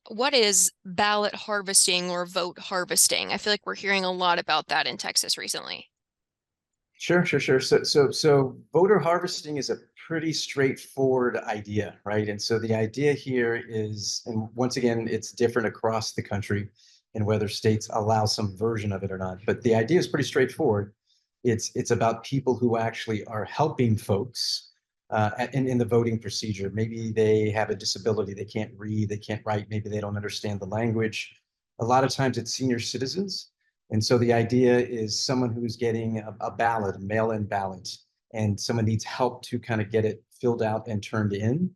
what is ballot harvesting or vote harvesting? I feel like we're hearing a lot about that in Texas recently. Sure. So voter harvesting is a pretty straightforward idea, right? And so the idea here is, and once again, it's different across the country and whether states allow some version of it or not. But the idea is pretty straightforward. It's about people who actually are helping folks in the voting procedure. Maybe they have a disability, they can't read, they can't write, maybe they don't understand the language. A lot of times it's senior citizens, and so the idea is someone who's getting a ballot, a mail-in ballot, and someone needs help to kind of get it filled out and turned in.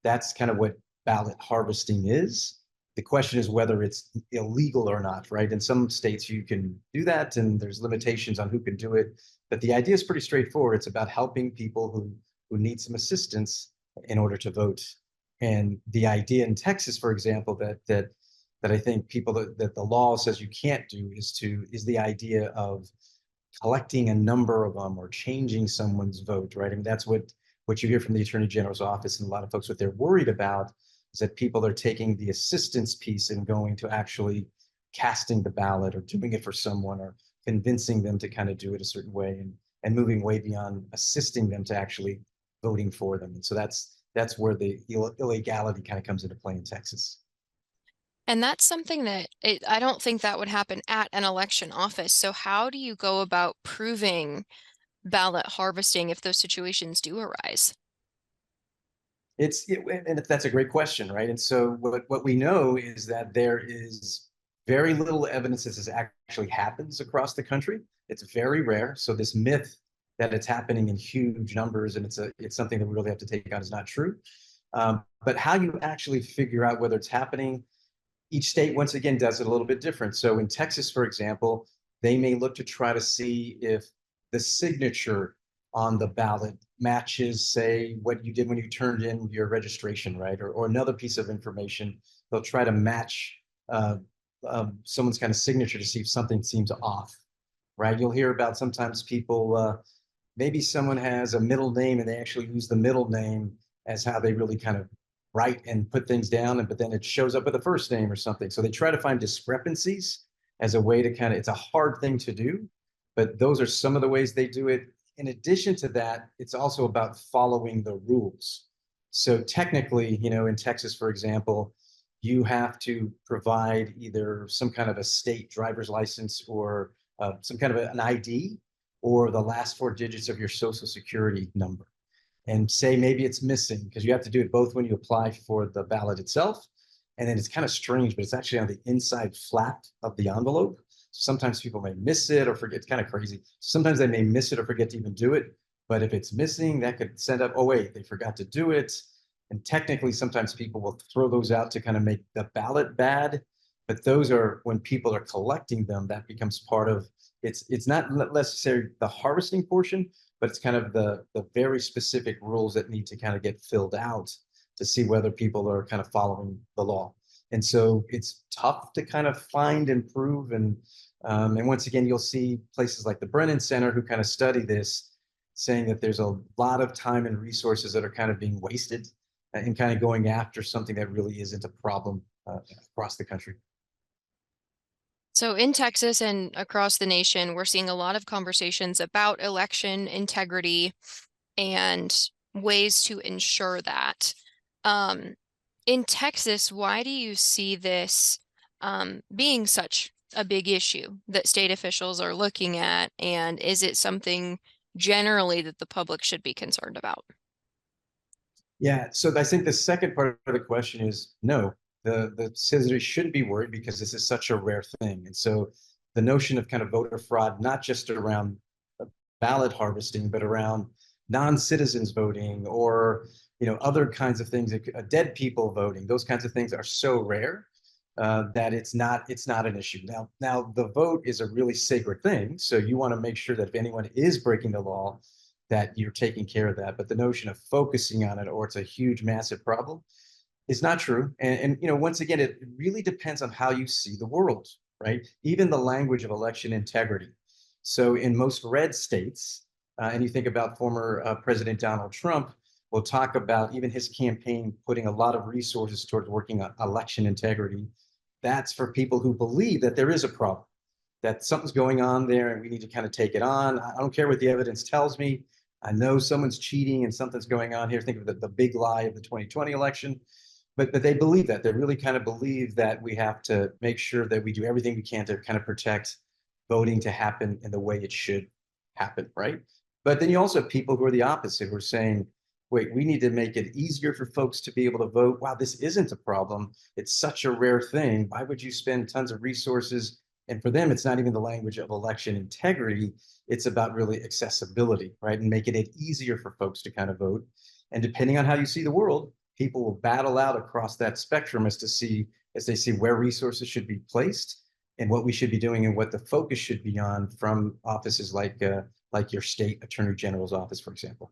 That's kind of what ballot harvesting is. The question is whether it's illegal or not, right? In some states you can do that, and there's limitations on who can do it. But the idea is pretty straightforward. It's about helping people who need some assistance in order to vote. And the idea in Texas, for example, that I think people that the law says you can't do is the idea of collecting a number of them or changing someone's vote, right? I mean, that's what you hear from the Attorney General's office, and a lot of folks, what they're worried about is that people are taking the assistance piece and going to actually casting the ballot or doing it for someone or convincing them to kind of do it a certain way, and moving way beyond assisting them to actually voting for them. And so that's where the illegality kind of comes into play in Texas. And that's something that I don't think that would happen at an election office. So how do you go about proving ballot harvesting if those situations do arise? And that's a great question, right? And so what we know is that there is very little evidence that this actually happens across the country. It's very rare. So this myth that it's happening in huge numbers and it's something that we really have to take on is not true. But how you actually figure out whether it's happening, each state once again does it a little bit different. So in Texas, for example, they may look to try to see if the signature on the ballot matches, say, what you did when you turned in your registration, right? Or another piece of information. They'll try to match someone's kind of signature to see if something seems off, right? You'll hear about sometimes people, maybe someone has a middle name and they actually use the middle name as how they really kind of write and put things down, but then it shows up with a first name or something. So they try to find discrepancies as a way to kind of, it's a hard thing to do, but those are some of the ways they do it. In addition to that, it's also about following the rules. So technically, in Texas, for example, you have to provide either some kind of a state driver's license or some kind of an ID or the last four digits of your social security number, and say maybe it's missing, because you have to do it both when you apply for the ballot itself, and then it's kind of strange, but it's actually on the inside flap of the envelope. Sometimes people may miss it or forget. It's kind of crazy. Sometimes they may miss it or forget to even do it. But if it's missing, that could send up, oh, wait, they forgot to do it. And technically, sometimes people will throw those out to kind of make the ballot bad. But those are when people are collecting them, that becomes part of it's not necessarily the harvesting portion, but it's kind of the very specific rules that need to kind of get filled out to see whether people are kind of following the law. And so it's tough to kind of find and prove. And once again, you'll see places like the Brennan Center who kind of study this, saying that there's a lot of time and resources that are kind of being wasted and kind of going after something that really isn't a problem across the country. So in Texas and across the nation, we're seeing a lot of conversations about election integrity and ways to ensure that. Um, in Texas, why do you see this being such a big issue that state officials are looking at? And is it something generally that the public should be concerned about? Yeah, so I think the second part of the question is no, the citizens shouldn't be worried because this is such a rare thing. And so the notion of kind of voter fraud, not just around ballot harvesting, but around non-citizens voting or other kinds of things, dead people voting, those kinds of things are so rare that it's not an issue. Now the vote is a really sacred thing, so you want to make sure that if anyone is breaking the law, that you're taking care of that. But the notion of focusing on it, or it's a huge, massive problem, is not true. And once again, it really depends on how you see the world, right? Even the language of election integrity. So in most red states, and you think about former President Donald Trump, will talk about even his campaign putting a lot of resources towards working on election integrity. That's for people who believe that there is a problem, that something's going on there and we need to kind of take it on. I don't care what the evidence tells me. I know someone's cheating and something's going on here. Think of the big lie of the 2020 election. But they believe that. They really kind of believe that we have to make sure that we do everything we can to kind of protect voting to happen in the way it should happen, right? But then you also have people who are the opposite, who are saying, wait, we need to make it easier for folks to be able to vote. Wow, this isn't a problem. It's such a rare thing. Why would you spend tons of resources? And for them, it's not even the language of election integrity. It's about really accessibility, right? And making it easier for folks to kind of vote. And depending on how you see the world, people will battle out across that spectrum as they see where resources should be placed and what we should be doing and what the focus should be on from offices like your state attorney general's office, for example.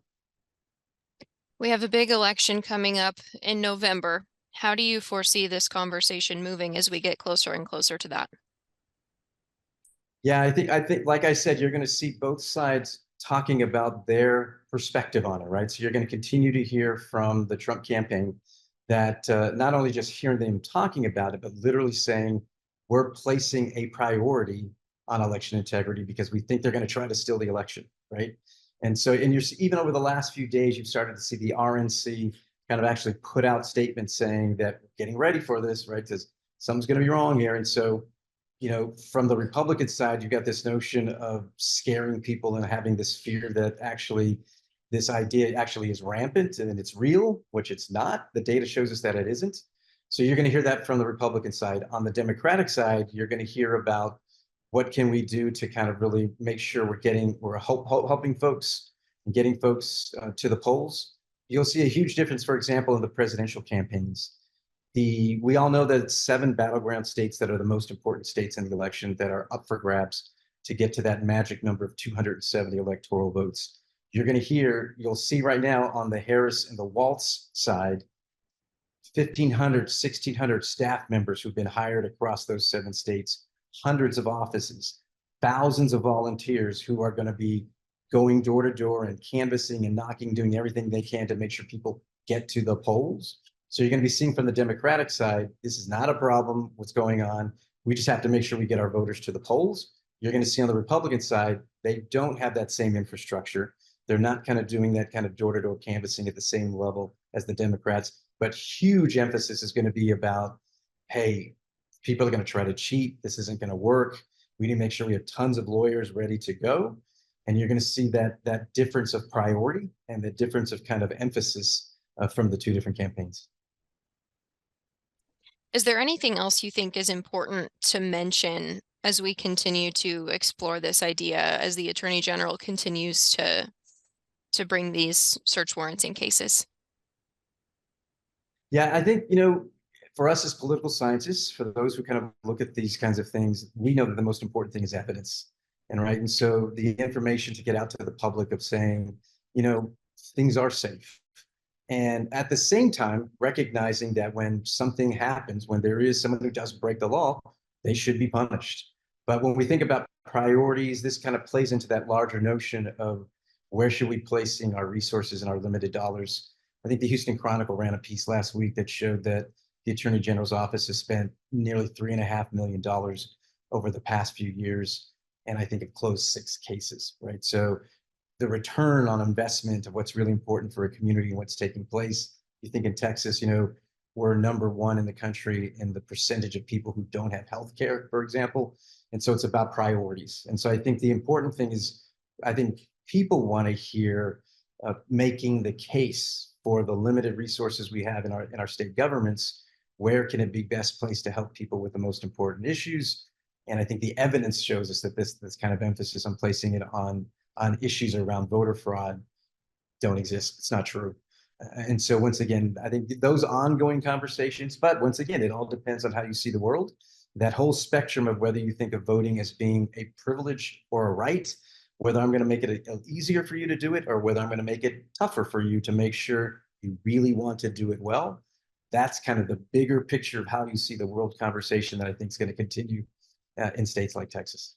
We have a big election coming up in November. How do you foresee this conversation moving as we get closer and closer to that? Yeah, I think, like I said, you're going to see both sides talking about their perspective on it, right? So you're going to continue to hear from the Trump campaign that not only just hearing them talking about it, but literally saying we're placing a priority on election integrity because we think they're going to try to steal the election, right? And so, and you're even over the last few days, you've started to see the RNC kind of actually put out statements saying that getting ready for this, right? Because something's going to be wrong here. And so, from the Republican side, you've got this notion of scaring people and having this fear that actually this idea actually is rampant and it's real, which it's not. The data shows us that it isn't. So you're going to hear that from the Republican side. On the Democratic side, you're going to hear about what can we do to kind of really make sure we're helping folks and getting folks to the polls. You'll see a huge difference, for example, in the presidential campaigns. We all know that it's 7 battleground states that are the most important states in the election that are up for grabs to get to that magic number of 270 electoral votes. You'll see right now on the Harris and the Walz side, 1,500, 1,600 staff members who've been hired across those 7 states, hundreds of offices, thousands of volunteers who are going to be going door to door and canvassing and knocking, doing everything they can to make sure people get to the polls. So you're going to be seeing from the Democratic side, this is not a problem, what's going on. We just have to make sure we get our voters to the polls. You're going to see on the Republican side, they don't have that same infrastructure. They're not kind of doing that kind of door-to-door canvassing at the same level as the Democrats, but huge emphasis is going to be about, hey, people are going to try to cheat. This isn't going to work. We need to make sure we have tons of lawyers ready to go. And you're going to see that difference of priority and the difference of kind of emphasis from the 2 different campaigns. Is there anything else you think is important to mention as we continue to explore this idea as the Attorney General continues to bring these search warrants in cases? Yeah, I think, for us as political scientists, for those who kind of look at these kinds of things, we know that the most important thing is evidence. And right. And so the information to get out to the public of saying, things are safe. And at the same time, recognizing that when something happens, when there is someone who does break the law, they should be punished. But when we think about priorities, this kind of plays into that larger notion of where should we placing our resources and our limited dollars. I think the Houston Chronicle ran a piece last week that showed that the Attorney General's office has spent nearly $3.5 million over the past few years. And I think it closed 6 cases, right? So the return on investment of what's really important for a community and what's taking place. You think in Texas, we're number 1 in the country in the percentage of people who don't have health care, for example. And so it's about priorities. And so I think the important thing is, I think people want to hear making the case for the limited resources we have in our state governments. Where can it be best placed to help people with the most important issues? And I think the evidence shows us that this kind of emphasis on placing it on issues around voter fraud don't exist. It's not true. And so once again, I think those ongoing conversations, but once again, it all depends on how you see the world. That whole spectrum of whether you think of voting as being a privilege or a right, whether I'm going to make it easier for you to do it or whether I'm going to make it tougher for you to make sure you really want to do it well. That's kind of the bigger picture of how you see the world conversation that I think is going to continue in states like Texas.